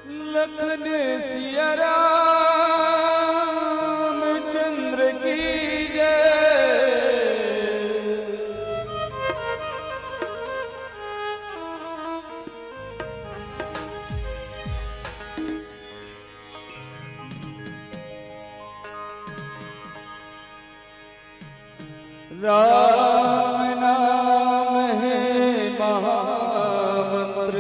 लखन सिया रामचंद्र की राम नाम है महामंत्र,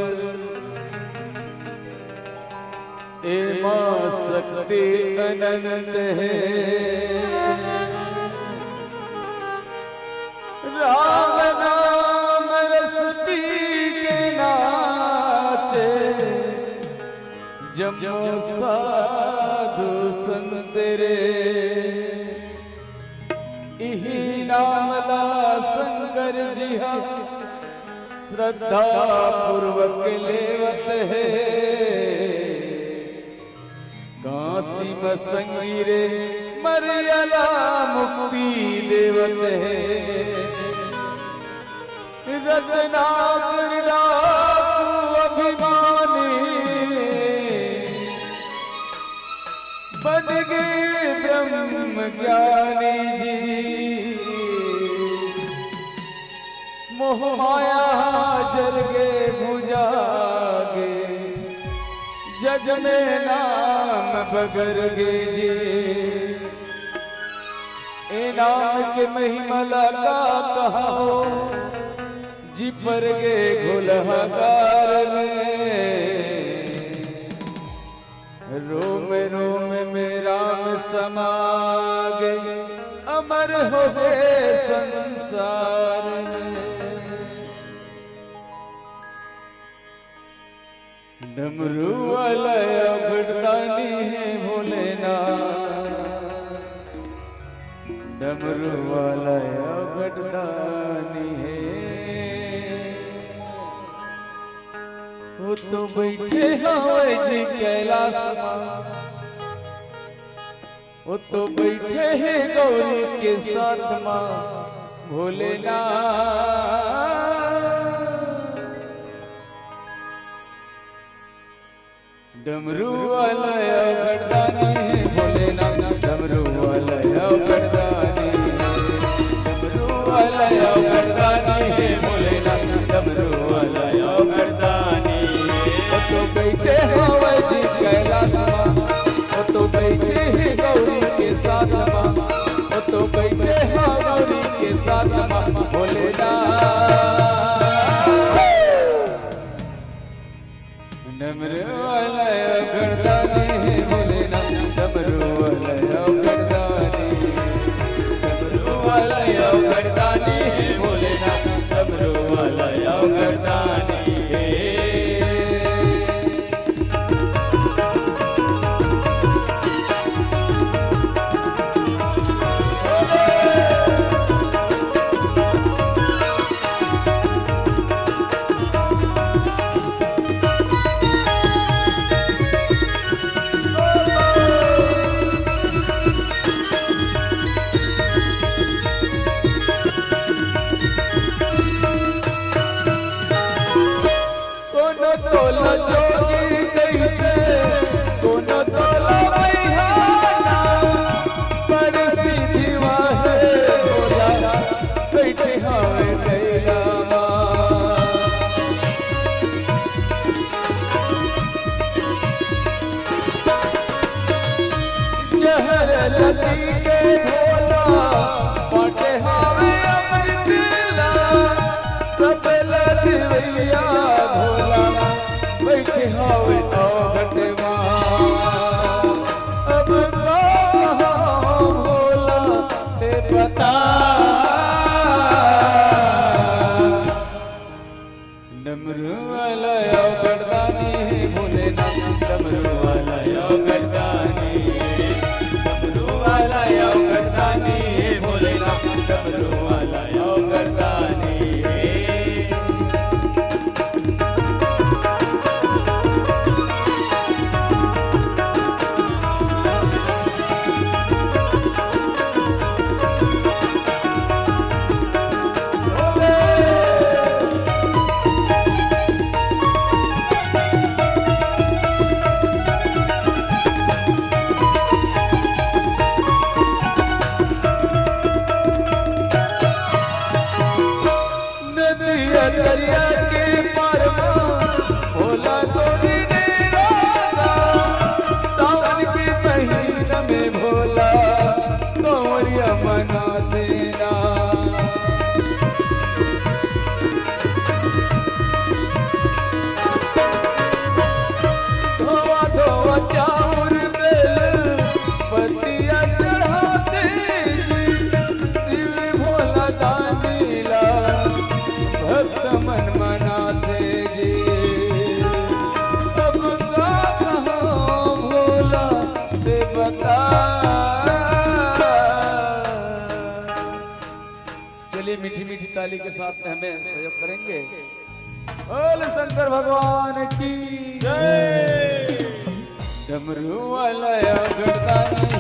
एमा शक्ति अनंत है। राम नाम रस पी के नाचे, जमो साधु संत रे। इही नाम ला शंकर जी श्रद्धा पूर्वक लेवत है। काशी में संगीरे मरियला मुक्ति देवत है। रत्नाकर डाकू अभिमानी, बन गए ब्रह्म ज्ञानी जी। मोह माया जर गे भुजागे, जग में नाम बगर गे जी। ए नाम के महिमला का कहो, जी पर गे घुलहगार में। रोम रोम में राम समागे, अमर हो गए संसार में। डमरू वाला अवगढ़दानी है भोलेनाथ, डमरू वाला अवगढ़दानी है। वो तो बैठे हवे जी कैलाश मां, वो तो बैठे हैं गौरी के साथ मां भोलेनाथ। डमरू वाला अवगढ़दानी है भोलेनाथ, डमरू वाला अवगढ़दानी, डमरू वाला अवगढ़दानी है भोलेनाथ, डमरू वाला अवगढ़दानी। वो तो बैठे हवे जी कैलाश मां, वो तो बैठे हैं गौरी के साथ मां, वो तो बैठे हैं गौरी के साथ मां भोलेनाथ। डमरू वाला अवगढ़दानी है भोलेनाथ, डमरू वाला अवगढ़दानी, डमरू वाला अवगढ़दानी है भोलेनाथ, डमरू वाला अवगढ़दानी है। डमरू वाला अवगढ़दानी है भोलेनाथ, डमरू वाला अवगढ़दानी, डमरू वाला अवगढ़दानी है भोलेनाथ, डमरू वाला अवगढ़दानी है। तोरी डेरा सावन के महीना में भोला कंवरिया मना देना। धोवा धोवा चाउर बेल पतिया चढ़ाते शिव भोला दानीला भक्त मन मनाते जी। तब का कहाँ भोला दे बता। चलिए मीठी मीठी ताली के साथ में हमें सहयोग करेंगे। बोल शंकर भगवान की जय। डमरू वाला गर्दानी